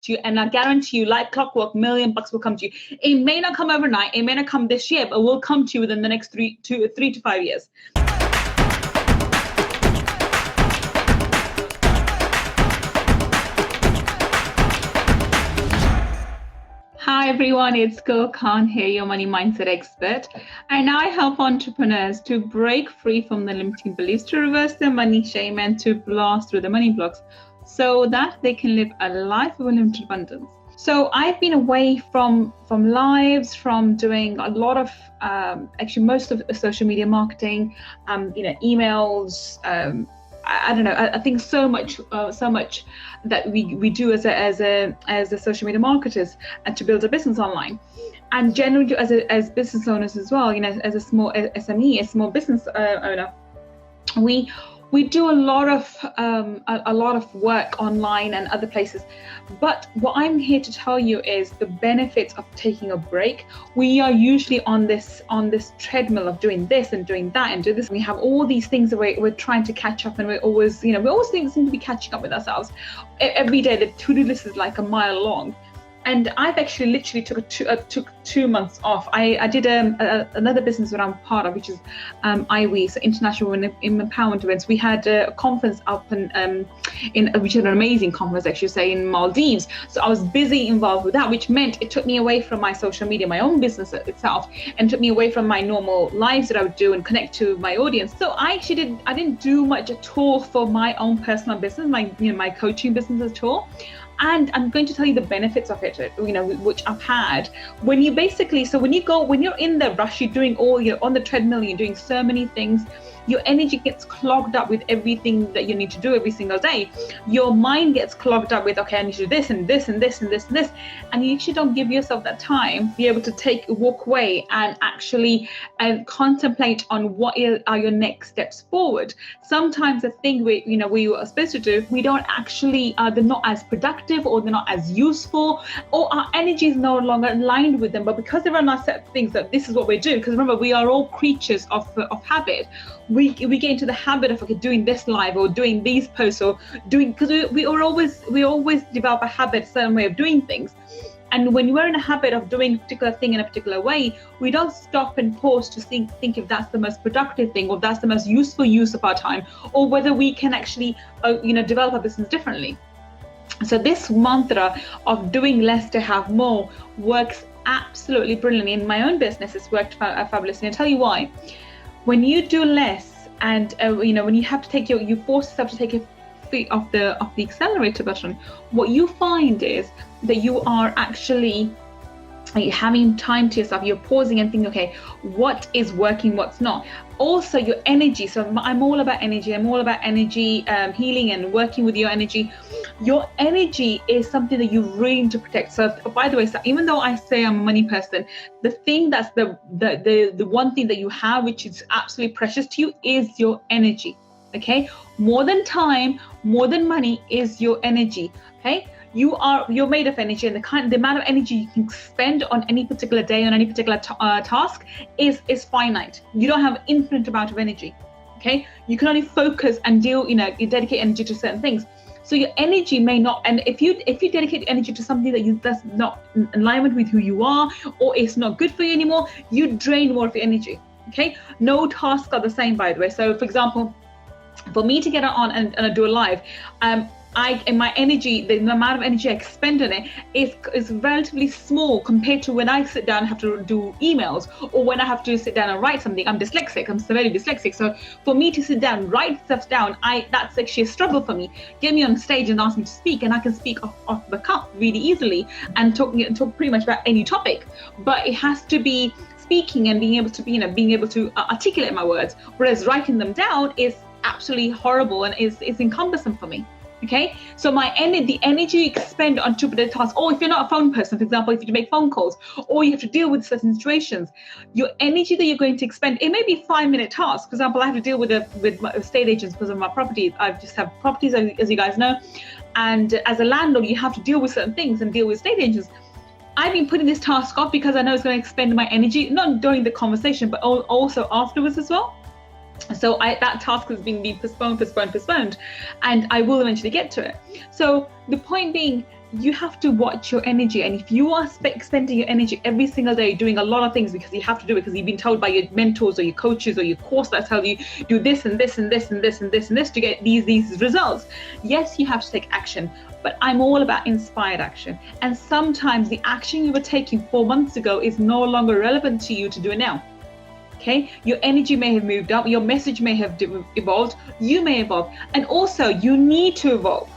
to you, and I guarantee you, like clockwork, $1 million will come to you. It may not come overnight, it may not come this year, but will come to you within the next 3 to 5 years. Hi everyone, it's Gull Khan here, your money mindset expert, and I help entrepreneurs to break free from the limiting beliefs, to reverse their money shame, and to blast through the money blocks so that they can live a life of unlimited abundance. So I've been away from lives, from doing a lot of actually most of social media marketing, emails. I don't know. I think so much that we do as a social media marketers and to build a business online, and generally as business owners as well. As a small SME, a small business owner, we do a lot of work online and other places. But what I'm here to tell you is the benefits of taking a break. We are usually on this treadmill of doing this and doing that and do this. We have all these things that we're trying to catch up, and we always seem to be catching up with ourselves. Every day the to-do list is like a mile long. And I've actually literally took 2 months off. I did another business that I'm part of, which is IWE, so International Women Empowerment Events. We had a conference up which is an amazing conference, actually, say in Maldives. So I was busy involved with that, which meant it took me away from my social media, my own business itself, and took me away from my normal lives that I would do and connect to my audience. So I didn't do much at all for my own personal business, my coaching business at all. And I'm going to tell you the benefits of it, which I've had. When you're in the rush, you're on the treadmill, you're doing so many things, your energy gets clogged up with everything that you need to do every single day. Your mind gets clogged up with, okay, I need to do this and this and this and this and this. And you actually don't give yourself that time to be able to walk away and actually contemplate on what are your next steps forward. Sometimes the thing we are supposed to do, we don't actually, they're not as productive, or they're not as useful, or our energy is no longer aligned with them. But because there are not set things that this is what we do, because remember, we are all creatures of habit. We get into the habit of doing this live or doing these posts or doing, because we always develop a habit, a certain way of doing things. And when we're in a habit of doing a particular thing in a particular way, we don't stop and pause to think if that's the most productive thing, or that's the most useful use of our time, or whether we can actually develop our business differently. So this mantra of doing less to have more works absolutely brilliantly. In my own business, it's worked fabulously. And I'll tell you why. When you do less, and when you have to you force yourself to take your feet off the accelerator button, what you find is that you are actually having time to yourself. You're pausing and thinking, okay, what is working, what's not. Also your energy. So I'm all about energy. I'm all about energy healing and working with your energy. Your energy is something that you really need to protect. So by the way, so even though I say I'm a money person, the thing that's the one thing that you have, which is absolutely precious to you, is your energy. Okay, more than time, more than money, is your energy. Okay, you're made of energy, and the amount of energy you can spend on any particular day, on any particular task is finite. You don't have infinite amount of energy. Okay, you can only focus and you dedicate energy to certain things. So your energy may not, and if you dedicate energy to something that's not in alignment with who you are, or it's not good for you anymore, you drain more of your energy. Okay, no tasks are the same, by the way. So for example, for me to get on and do a live, my energy, the amount of energy I expend on it is relatively small compared to when I sit down and have to do emails, or when I have to sit down and write something. I'm dyslexic. I'm severely dyslexic. So for me to sit down, write stuff down, that's actually a struggle for me. Get me on stage and ask me to speak, and I can speak off the cuff really easily and talk pretty much about any topic. But it has to be speaking and being able to articulate my words. Whereas writing them down is absolutely horrible and is cumbersome for me. Okay, so the energy you expend on two particular tasks, or if you're not a phone person, for example, if you make phone calls, or you have to deal with certain situations, your energy that you're going to expend, it may be 5-minute tasks. For example, I have to deal with my estate agents because of my property. I just have properties, as you guys know, and as a landlord, you have to deal with certain things and deal with estate agents. I've been putting this task off because I know it's going to expend my energy, not during the conversation, but also afterwards as well. So that task has been postponed, and I will eventually get to it. So the point being, you have to watch your energy. And if you are spending your energy every single day doing a lot of things because you have to do it because you've been told by your mentors or your coaches or your course that tell you do this and this and this and this and this and this to get these results, yes, you have to take action. But I'm all about inspired action. And sometimes the action you were taking 4 months ago is no longer relevant to you to do it now. Okay, your energy may have moved up, your message may have evolved, you may evolve, and also you need to evolve.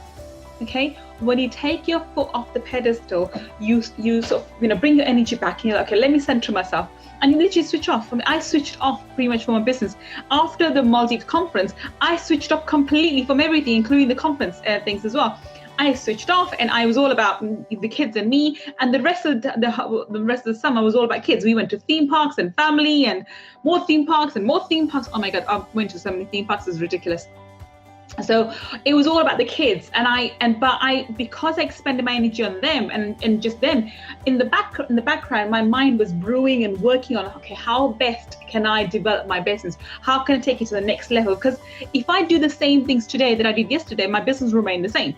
Okay, when you take your foot off the pedestal, you sort of bring your energy back, and you're like, okay, let me center myself, and you literally switch off. I mean, I switched off pretty much from my business after the Maldives conference. I switched off completely from everything, including the conference things as well. I switched off, and I was all about the kids and me, and the rest of the summer was all about kids. We went to theme parks and family, and more theme parks and more theme parks. Oh my God, I went to so many theme parks, it's ridiculous. So it was all about the kids, but because I expended my energy on them and just them, in the background, my mind was brewing and working on, okay, how best can I develop my business? How can I take it to the next level? Because if I do the same things today that I did yesterday, my business will remain the same.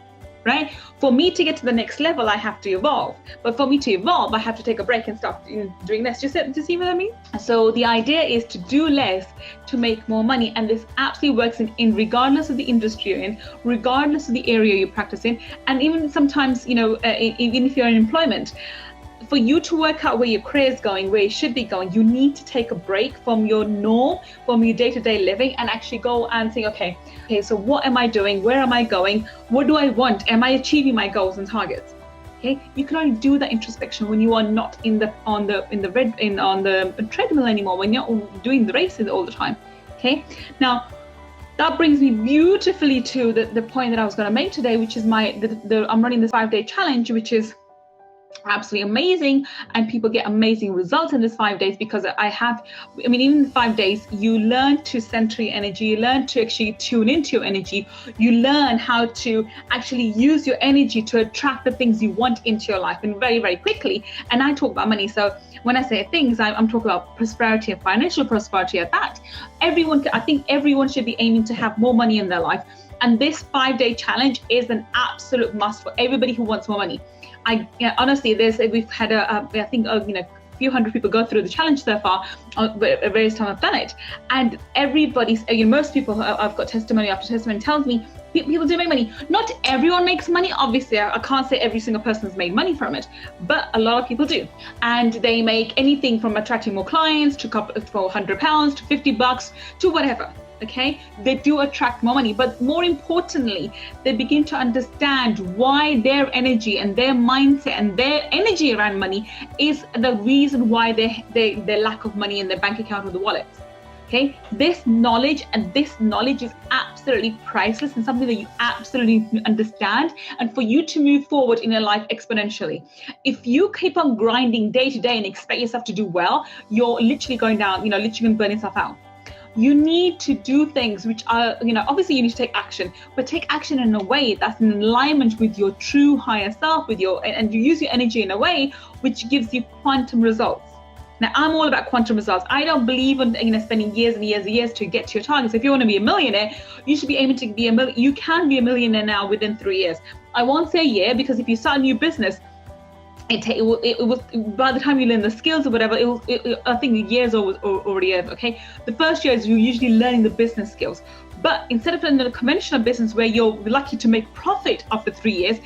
Right? For me to get to the next level, I have to evolve. But for me to evolve, I have to take a break and stop doing less. Do you see what I mean? So the idea is to do less to make more money. And this absolutely works in regardless of the industry you're in, regardless of the area you practice in, and even sometimes, even if you're in employment. For you to work out where your career is going, where it should be going, you need to take a break from your norm, from your day-to-day living, and actually go and think, okay, so what am I doing? Where am I going? What do I want? Am I achieving my goals and targets? Okay, you can only do that introspection when you are not on the treadmill anymore, when you're doing the races all the time. Okay, now that brings me beautifully to the point that I was going to make today, which is I'm running this 5-day challenge, which absolutely amazing, and people get amazing results in this 5 days because even in 5 days you learn to center your energy, you learn to actually tune into your energy, you learn how to actually use your energy to attract the things you want into your life, and very, very quickly. And I talk about money, so when I say things, I'm talking about prosperity and financial prosperity at that. I think everyone should be aiming to have more money in their life, and this 5-day challenge is an absolute must for everybody who wants more money. Honestly, we've had a few hundred people go through the challenge so far. At various times I've done it, and most people I've got testimony after testimony tells me people do make money. Not everyone makes money. Obviously, I can't say every single person's made money from it, but a lot of people do, and they make anything from attracting more clients to for £100 to $50 to whatever. Okay, they do attract more money, but more importantly, they begin to understand why their energy and their mindset and their energy around money is the reason why they lack of money in their bank account or the wallets. Okay, this knowledge is absolutely priceless and something that you absolutely understand, and for you to move forward in your life exponentially. If you keep on grinding day to day and expect yourself to do well, you're literally going down, literally going to burn yourself out. You need to do things which are, obviously you need to take action, but take action in a way that's in alignment with your true higher self, and you use your energy in a way which gives you quantum results. Now, I'm all about quantum results. I don't believe in spending years and years and years to get to your targets. If you want to be a millionaire, you should be aiming to be you can be a millionaire now within 3 years. I won't say a year, because if you start a new business, it was by the time you learn the skills or whatever, I think the years already over. Okay, the first year is you're usually learning the business skills, but instead of in a conventional business where you're lucky to make profit after 3 years,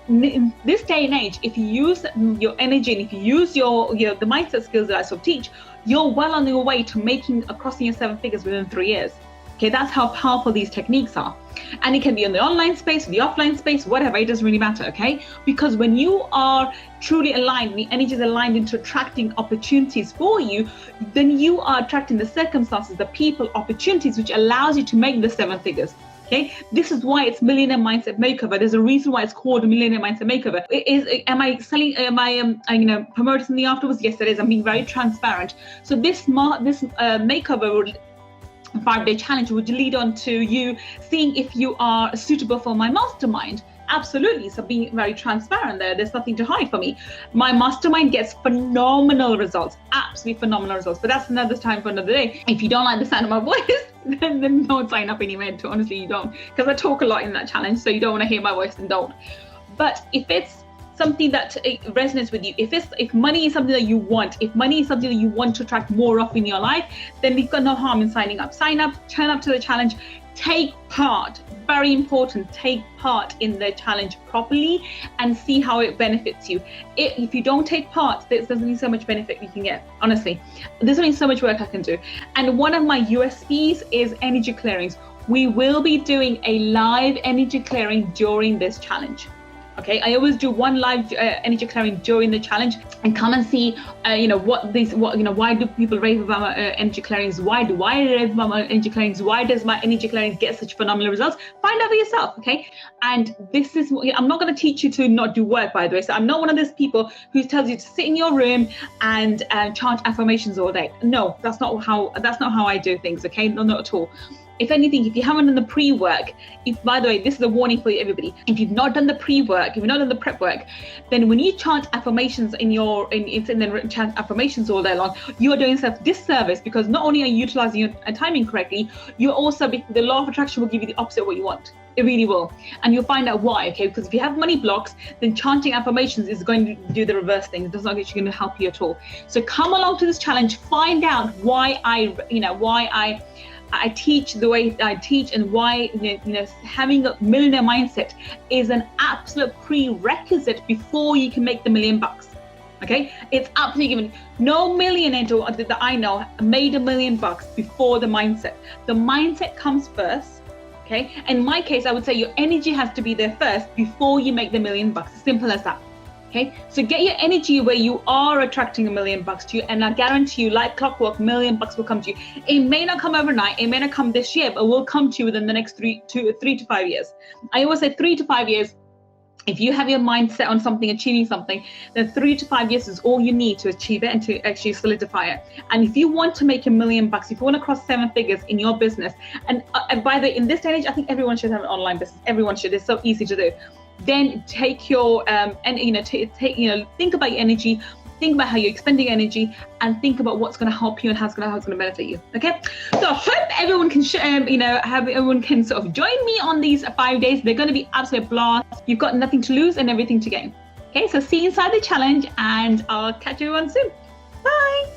in this day and age, if you use your energy and if you use the mindset skills that I sort of teach, you're well on your way to crossing your 7 figures within 3 years. Okay, that's how powerful these techniques are. And it can be in the online space, the offline space, whatever, it doesn't really matter, okay? Because when you are truly aligned, the energy is aligned into attracting opportunities for you, then you are attracting the circumstances, the people, opportunities, which allows you to make the 7 figures. Okay, this is why it's Millionaire Mindset Makeover. There's a reason why it's called a Millionaire Mindset Makeover. Am I promoting something afterwards? Yes, it is. I'm being very transparent. So this makeover 5-day challenge would lead on to you seeing if you are suitable for my mastermind. Absolutely. So being very transparent there's nothing to hide for me. My mastermind gets phenomenal results, absolutely phenomenal results. But that's another time for another day. If you don't like the sound of my voice, then don't sign up anyway. Honestly, you don't, because I talk a lot in that challenge. So you don't want to hear my voice, then don't. But if it's something that resonates with you. If money is something that you want, if money is something that you want to attract more of in your life, then you've got no harm in signing up. Sign up, turn up to the challenge, take part. Very important, take part in the challenge properly and see how it benefits you. If you don't take part, there's only so much benefit you can get. Honestly, there's only so much work I can do. And one of my USPs is energy clearings. We will be doing a live energy clearing during this challenge. Okay, I always do one live energy clearing during the challenge, and come and see, why do people rave about my energy clearings? Why do I rave about my energy clearings? Why does my energy clearings get such phenomenal results? Find out for yourself, okay? And this is, I'm not going to teach you to not do work, by the way. So I'm not one of those people who tells you to sit in your room and chant affirmations all day. No, that's not how I do things, okay? No, not at all. If anything, if you haven't done the pre-work, by the way, this is a warning for everybody. If you've not done the pre-work, if you've not done the prep work, then when you chant affirmations chant affirmations all day long, you are doing yourself disservice, because not only are you utilizing your timing correctly, you're also, the law of attraction will give you the opposite of what you want. It really will. And you'll find out why, okay? Because if you have money blocks, then chanting affirmations is going to do the reverse thing. It does not actually going to help you at all. So come along to this challenge, find out why I teach the way I teach, and why having a millionaire mindset is an absolute prerequisite before you can make the $1 million. Okay, it's absolutely given. No millionaire that I know made $1 million before the mindset. The mindset comes first. Okay, in my case, I would say your energy has to be there first before you make the $1 million. Simple as that. Okay, so get your energy where you are attracting $1 million to you, and I guarantee you, like clockwork, $1 million will come to you. It may not come overnight, it may not come this year, but will come to you within the next 3 to 5 years. I always say 3 to 5 years. If you have your mind set on something, achieving something, then 3 to 5 years is all you need to achieve it and to actually solidify it. And if you want to make $1 million, if you want to cross 7 figures in your business, and by the way, in this day and age, I think everyone should have an online business. Everyone should. It's so easy to do. Then take your think about your energy, think about how you're expending energy, and think about what's going to help you and how it's going to benefit you. Okay, so I hope everyone can everyone can sort of join me on these 5 days. They're going to be absolute blast. You've got nothing to lose and everything to gain. Okay, so see you inside the challenge, and I'll catch everyone soon. Bye.